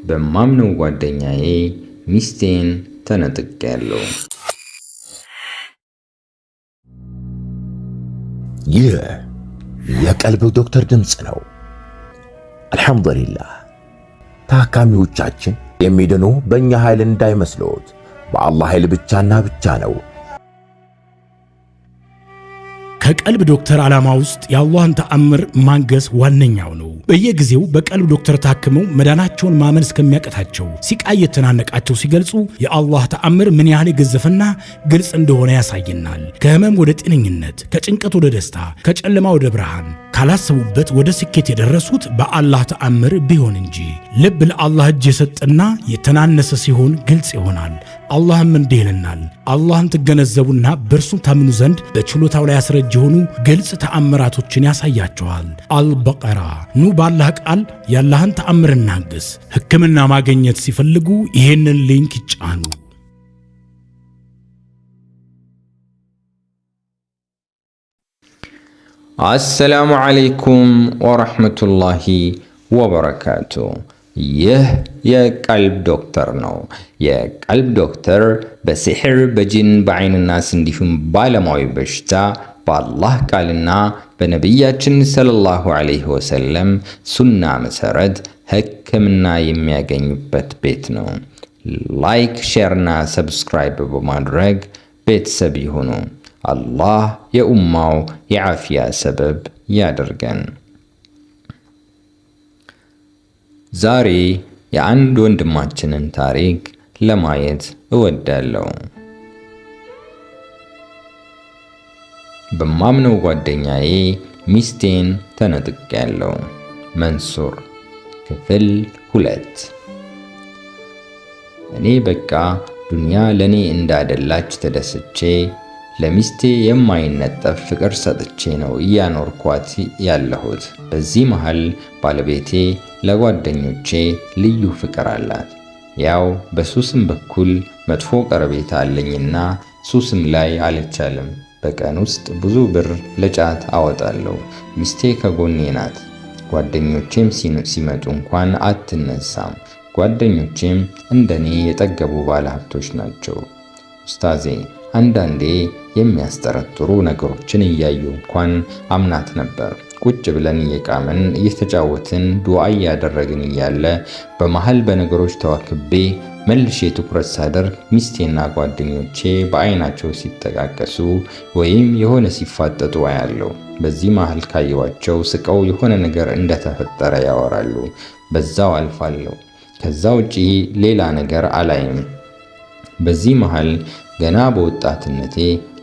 በማምነው ጓደኛዬ ሚስቴን ተነጥቄያለሁ። ይህ የቀልብ ዶክተር ድምፅ ነው። አልሐምዱሊላህ። ታካሚዎቻችን የሚድኑ በእኛ ኃይል እንዳይመስሎት፣ በአላህ ኃይል ብቻና ብቻ ነው። ከቀልብ ዶክተር ዓላማ ውስጥ የአላህን ተአምር ማንገስ ዋነኛው ነው። በየጊዜው በቀልብ ዶክተር ታክመው መዳናቸውን ማመን እስከሚያቀታቸው ሲቃይ የተናነቃቸው ሲገልጹ የአላህ ተአምር ምን ያህል የገዘፈና ግልጽ እንደሆነ ያሳየናል። ከህመም ወደ ጤነኝነት፣ ከጭንቀት ወደ ደስታ፣ ከጨለማ ወደ ብርሃን፣ ካላሰቡበት ወደ ስኬት የደረሱት በአላህ ተአምር ቢሆን እንጂ። ልብ ለአላህ እጅ የሰጠና የተናነሰ ሲሆን ግልጽ ይሆናል። አላህም እንዲህ ይለናል፣ አላህን ትገነዘቡና በእርሱም ታምኑ ዘንድ በችሎታው ላይ ያስረጅ የሆኑ ግልጽ ተአምራቶችን ያሳያቸዋል። አልበቀራ። ኑ ባላህ ቃል ያላህን ተአምር እናግስ። ሕክምና ማግኘት ሲፈልጉ ይሄንን ሊንክ ይጫኑ። አሰላሙ ዓለይኩም ወረሕመቱላሂ ወበረካቱ። ይህ የቀልብ ዶክተር ነው። የቀልብ ዶክተር በሲሕር፣ በጅን፣ በዐይንናስ እንዲሁም ባለማዊ በሽታ በአላህ ቃልና በነቢያችን ሰለላሁ ዐለይሂ ወሰለም ሱና መሰረት ሕክምና የሚያገኙበት ቤት ነው። ላይክ፣ ሼርና ሰብስክራይብ በማድረግ ቤተሰብ ይሁኑ። አላህ የኡማው የዓፊያ ሰበብ ያደርገን። ዛሬ የአንድ ወንድማችንን ታሪክ ለማየት እወዳለሁ። በማምነው ጓደኛዬ ሚስቴን ተነጥቄያለሁ። መንሱር ክፍል 2። እኔ በቃ ዱንያ ለኔ እንዳደላች ተደስቼ ለሚስቴ የማይነጠፍ ፍቅር ሰጥቼ ነው እያኖርኳት ያለሁት። በዚህ መሃል ባለቤቴ ለጓደኞቼ ልዩ ፍቅር አላት። ያው በሱስም በኩል መጥፎ ቀረቤታ አለኝና ሱስም ላይ አልቻልም። በቀን ውስጥ ብዙ ብር ለጫት አወጣለሁ። ሚስቴ ከጎኔ ናት። ጓደኞቼም ሲመጡ እንኳን አትነሳም። ጓደኞቼም እንደኔ የጠገቡ ባለሀብቶች ናቸው። ኡስታዜ አንዳንዴ የሚያስጠረጥሩ ነገሮችን እያዩ እንኳን አምናት ነበር። ቁጭ ብለን እየቃምን እየተጫወትን ዱዓ እያደረግን እያለ በመሃል በነገሮች ተዋክቤ መልሼ ትኩረት ሳደርግ ሚስቴና ጓደኞቼ በአይናቸው ሲጠቃቀሱ ወይም የሆነ ሲፋጠጡ አያለው። በዚህ መሃል ካየዋቸው ስቀው የሆነ ነገር እንደተፈጠረ ያወራሉ። በዛው አልፋለሁ። ከዛ ውጪ ሌላ ነገር አላይም። በዚህ መሃል ገና በወጣትነቴ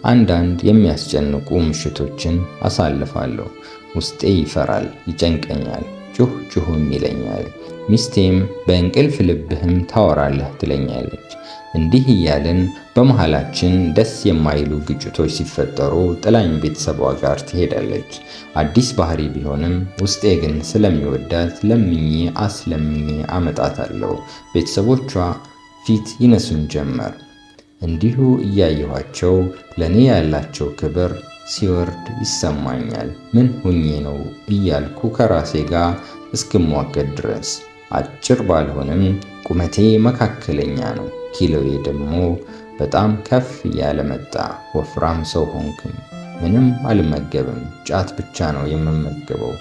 አንዳንድ የሚያስጨንቁ ምሽቶችን አሳልፋለሁ። ውስጤ ይፈራል፣ ይጨንቀኛል፣ ጩህ ጩህም ይለኛል። ሚስቴም በእንቅልፍ ልብህም ታወራለህ ትለኛለች። እንዲህ እያልን በመሃላችን ደስ የማይሉ ግጭቶች ሲፈጠሩ ጥላኝ ቤተሰቧ ጋር ትሄዳለች። አዲስ ባህሪ ቢሆንም ውስጤ ግን ስለሚወዳት ለምኜ አስለምኜ አመጣታለሁ። ቤተሰቦቿ ፊት ይነሱን ጀመር። እንዲሁ እያየኋቸው ለኔ ያላቸው ክብር ሲወርድ ይሰማኛል። ምን ሁኜ ነው እያልኩ ከራሴ ጋር እስክሟገት ድረስ። አጭር ባልሆንም ቁመቴ መካከለኛ ነው። ኪሎዬ ደግሞ በጣም ከፍ እያለ መጣ። ወፍራም ሰው ሆንኩኝ። ምንም አልመገብም፣ ጫት ብቻ ነው የምመገበው።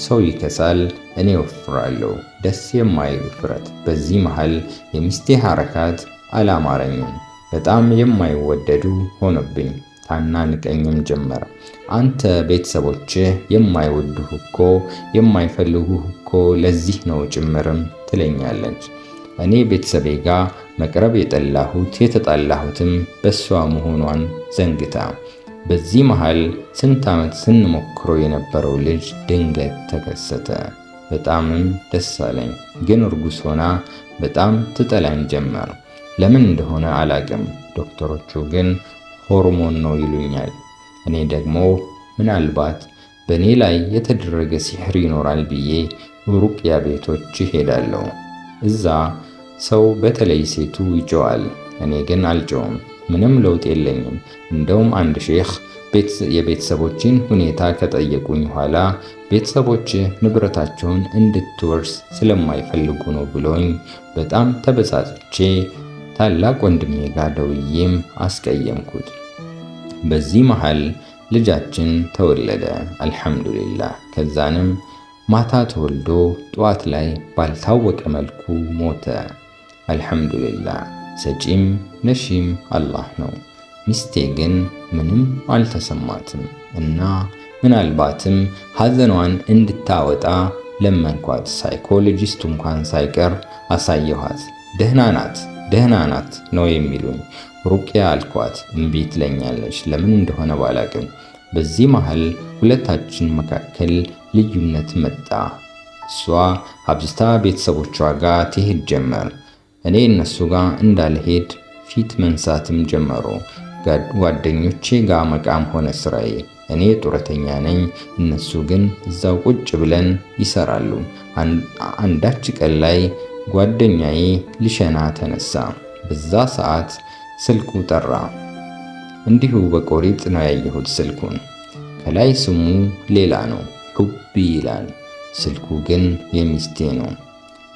ሰው ይከሳል፣ እኔ ወፍራለሁ። ደስ የማይል ውፍረት። በዚህ መሃል የሚስቴ ሐረካት አላማረኝም። በጣም የማይወደዱ ሆነብኝ። ታናንቀኝም ጀመረ። አንተ ቤተሰቦችህ የማይወዱህ እኮ የማይፈልጉህ እኮ ለዚህ ነው ጭምርም ትለኛለች። እኔ ቤተሰቤ ጋር መቅረብ የጠላሁት የተጣላሁትም በሷ መሆኗን ዘንግታ። በዚህ መሃል ስንት ዓመት ስንሞክረው የነበረው ልጅ ድንገት ተከሰተ። በጣምም ደስ አለኝ። ግን እርጉዝ ሆና በጣም ትጠላኝ ጀመር። ለምን እንደሆነ አላቅም። ዶክተሮቹ ግን ሆርሞን ነው ይሉኛል። እኔ ደግሞ ምናልባት በእኔ ላይ የተደረገ ሲሕር ይኖራል ብዬ ሩቅያ ቤቶች እሄዳለሁ። እዛ ሰው በተለይ ሴቱ ይጮዋል። እኔ ግን አልጮውም። ምንም ለውጥ የለኝም። እንደውም አንድ ሼኽ የቤተሰቦችን ሁኔታ ከጠየቁኝ ኋላ ቤተሰቦች ንብረታቸውን እንድትወርስ ስለማይፈልጉ ነው ብሎኝ በጣም ተበሳጭቼ ታላቅ ወንድሜ ጋር ደውዬም አስቀየምኩት። በዚህ መሃል ልጃችን ተወለደ። አልሐምዱሊላህ። ከዛንም ማታ ተወልዶ ጠዋት ላይ ባልታወቀ መልኩ ሞተ። አልሐምዱሊላህ። ሰጪም ነሺም አላህ ነው። ሚስቴ ግን ምንም አልተሰማትም እና ምናልባትም ሐዘኗን እንድታወጣ ለመንኳት። ሳይኮሎጂስቱ እንኳን ሳይቀር አሳየኋት። ደህና ናት ነው የሚሉኝ። ሩቅያ አልኳት፣ እምቢ ትለኛለች፣ ለምን እንደሆነ ባላቅም። በዚህ መሃል ሁለታችን መካከል ልዩነት መጣ። እሷ አብዝታ ቤተሰቦቿ ጋር ትሄድ ጀመር። እኔ እነሱ ጋር እንዳልሄድ ፊት መንሳትም ጀመሩ። ጓደኞቼ ጋር መቃም ሆነ ስራዬ። እኔ ጡረተኛ ነኝ፣ እነሱ ግን እዛው ቁጭ ብለን ይሰራሉ። አንዳች ቀን ላይ ጓደኛዬ ሊሸና ተነሳ። በዛ ሰዓት ስልኩ ጠራ። እንዲሁ በቆሪጥ ነው ያየሁት ስልኩን። ከላይ ስሙ ሌላ ነው፣ ሑቢ ይላል። ስልኩ ግን የሚስቴ ነው።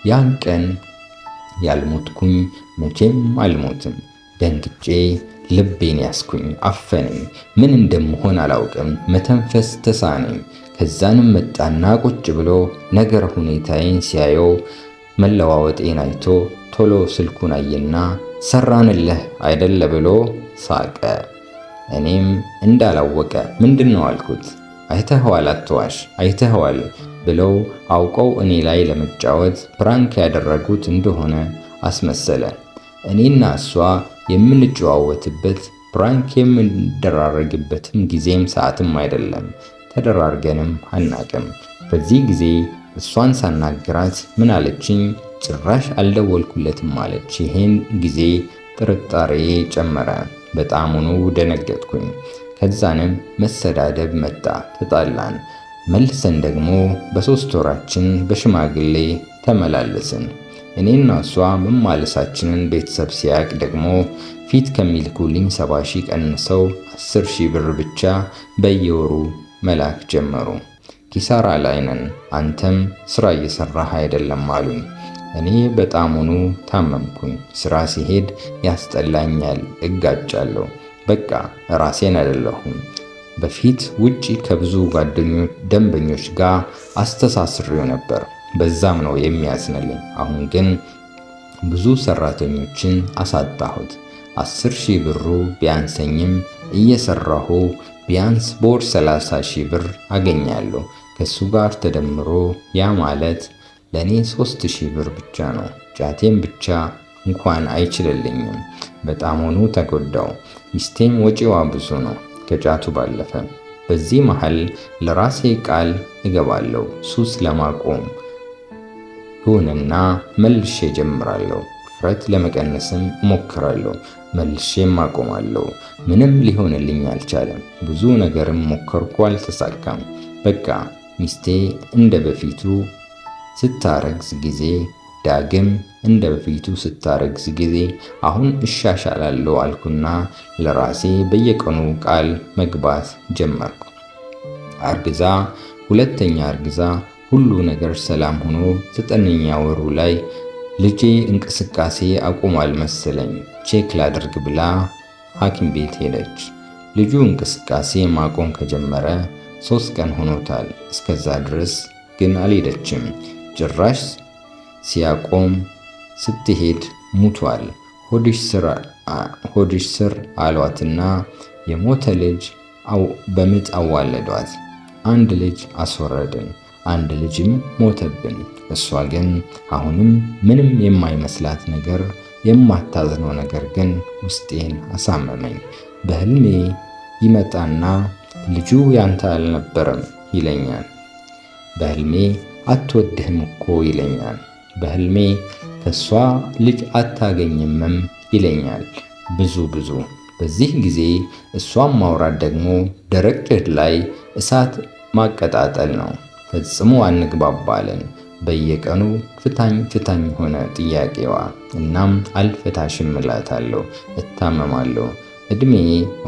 ያን ቀን ያልሞትኩኝ መቼም አልሞትም። ደንግጬ ልቤን ያስኩኝ፣ አፈነኝ። ምን እንደምሆን አላውቅም። መተንፈስ ተሳነኝ። ከዛንም መጣና ቁጭ ብሎ ነገር ሁኔታዬን ሲያየው መለዋወጤን አይቶ ቶሎ ስልኩን አየና ሰራንልህ አይደለ ብሎ ሳቀ። እኔም እንዳላወቀ ምንድነው አልኩት። አይተኸዋል፣ አትዋሽ፣ አይተኸዋል ብለው አውቀው እኔ ላይ ለመጫወት ፕራንክ ያደረጉት እንደሆነ አስመሰለ። እኔና እሷ የምንጨዋወትበት ፕራንክ የምንደራረግበትም ጊዜም ሰዓትም አይደለም። ተደራርገንም አናቅም። በዚህ ጊዜ እሷን ሳናግራት ምን አለችኝ? ጭራሽ አልደወልኩለትም አለች። ይሄን ጊዜ ጥርጣሬ ጨመረ። በጣሙኑ ደነገጥኩኝ። ከዛንም መሰዳደብ መጣ። ተጣላን። መልሰን ደግሞ በ3 ወራችን በሽማግሌ ተመላለስን። እኔና እሷ መማለሳችንን ቤተሰብ ሲያቅ ደግሞ ፊት ከሚልኩልኝ 70 ሺህ ቀንሰው 10 ሺህ ብር ብቻ በየወሩ መላክ ጀመሩ። ኪሳራ ላይ ነን፣ አንተም ስራ እየሰራህ አይደለም አሉኝ። እኔ በጣሙኑ ታመምኩኝ። ስራ ሲሄድ ያስጠላኛል፣ እጋጫለሁ። በቃ ራሴን አይደለሁም። በፊት ውጪ ከብዙ ደንበኞች ጋር አስተሳስሬው ነበር። በዛም ነው የሚያዝንልኝ። አሁን ግን ብዙ ሰራተኞችን አሳጣሁት። 10 ሺህ ብሩ ቢያንሰኝም እየሰራሁ ቢያንስ በወር 30 ሺህ ብር አገኛለሁ። ከሱ ጋር ተደምሮ ያ ማለት ለኔ 3 ሺህ ብር ብቻ ነው። ጫቴም ብቻ እንኳን አይችልልኝም። በጣም ሆኖ ተጎዳው። ሚስቴም ወጪዋ ብዙ ነው ከጫቱ ባለፈ። በዚህ መሃል ለራሴ ቃል እገባለሁ ሱስ ለማቆም ይሁንና መልሼ ጀምራለሁ። ውፍረት ለመቀነስም እሞክራለሁ። መልሼም አቆማለሁ። ምንም ሊሆንልኝ አልቻለም። ብዙ ነገርም ሞከርኩ፣ አልተሳካም። በቃ ሚስቴ እንደ በፊቱ ስታረግዝ ጊዜ ዳግም እንደ በፊቱ ስታረግዝ ጊዜ አሁን እሻሻላለሁ አልኩና ለራሴ በየቀኑ ቃል መግባት ጀመርኩ። አርግዛ፣ ሁለተኛ አርግዛ፣ ሁሉ ነገር ሰላም ሆኖ 9ኛ ወሩ ላይ ልጄ እንቅስቃሴ አቁሟል መሰለኝ ቼክ ላድርግ ብላ ሐኪም ቤት ሄደች። ልጁ እንቅስቃሴ ማቆም ከጀመረ 3 ቀን ሆኖታል። እስከዛ ድረስ ግን አልሄደችም። ጭራሽ ሲያቆም ስትሄድ ሙቷል። ሆድሽ ስር አሏትና የሞተ ልጅ በምጥ አዋለዷት። አንድ ልጅ አስወረድን፣ አንድ ልጅም ሞተብን። እሷ ግን አሁንም ምንም የማይመስላት ነገር፣ የማታዝነው ነገር ግን ውስጤን አሳመመኝ። በህልሜ ይመጣና ልጁ ያንተ አልነበረም ይለኛል። በህልሜ አትወድህም እኮ ይለኛል። በህልሜ ከሷ ልጅ አታገኝምም ይለኛል። ብዙ በዚህ ጊዜ እሷን ማውራት ደግሞ ደረቅ ጭድ ላይ እሳት ማቀጣጠል ነው። ፈጽሞ አንግባባለን። በየቀኑ ፍታኝ ሆነ ጥያቄዋ። እናም አልፈታሽም እላታለሁ። እታመማለሁ። እድሜ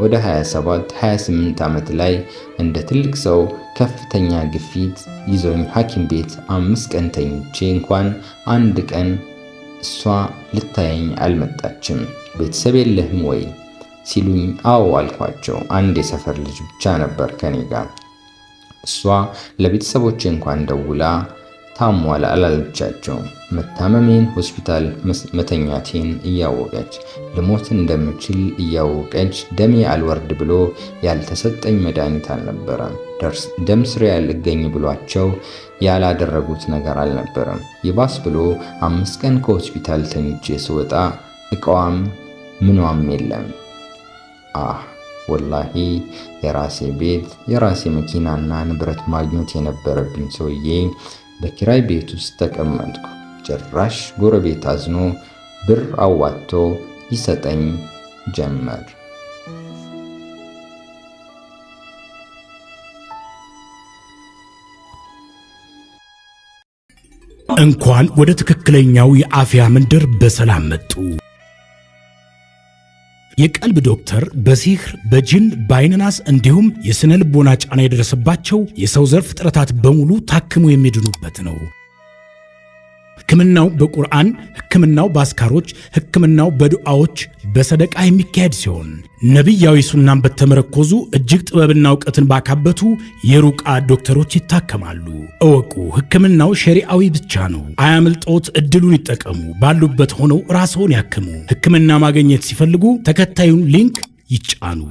ወደ 27-28 ዓመት ላይ እንደ ትልቅ ሰው ከፍተኛ ግፊት ይዞኝ ሐኪም ቤት 5 ቀን ተኝቼ እንኳን አንድ ቀን እሷ ልታየኝ አልመጣችም። ቤተሰብ የለህም ወይ ሲሉኝ አዎ አልኳቸው። አንድ የሰፈር ልጅ ብቻ ነበር ከኔ ጋር። እሷ ለቤተሰቦቼ እንኳን ደውላ ታሟል አላለቻቸው። መታመሜን፣ ሆስፒታል መተኛቴን እያወቀች ልሞት እንደምችል እያወቀች ደሜ አልወርድ ብሎ ያልተሰጠኝ መድኃኒት አልነበረም። ደም ስሬ ያልገኝ ብሏቸው ያላደረጉት ነገር አልነበረም። ይባስ ብሎ 5 ቀን ከሆስፒታል ተኝቼ ስወጣ እቃዋም ምኗም የለም። ወላሂ የራሴ ቤት የራሴ መኪናና ንብረት ማግኘት የነበረብኝ ሰውዬ በኪራይ ቤት ውስጥ ተቀመጥኩ። ጭራሽ ጎረቤት አዝኖ ብር አዋጥቶ ይሰጠኝ ጀመር። እንኳን ወደ ትክክለኛው የአፍያ መንደር በሰላም መጡ። የቀልብ ዶክተር በሲህር በጅን በአይነናስ እንዲሁም የስነ ልቦና ጫና የደረሰባቸው የሰው ዘር ፍጥረታት በሙሉ ታክሞ የሚድኑበት ነው። ሕክምናው በቁርአን፣ ሕክምናው በአስካሮች፣ ሕክምናው በዱዓዎች በሰደቃ የሚካሄድ ሲሆን ነቢያዊ ሱናን በተመረኮዙ እጅግ ጥበብና እውቀትን ባካበቱ የሩቃ ዶክተሮች ይታከማሉ። እወቁ፣ ሕክምናው ሸሪዓዊ ብቻ ነው። አያምልጦት፣ እድሉን ይጠቀሙ። ባሉበት ሆነው ራስዎን ያክሙ። ሕክምና ማግኘት ሲፈልጉ ተከታዩን ሊንክ ይጫኑ።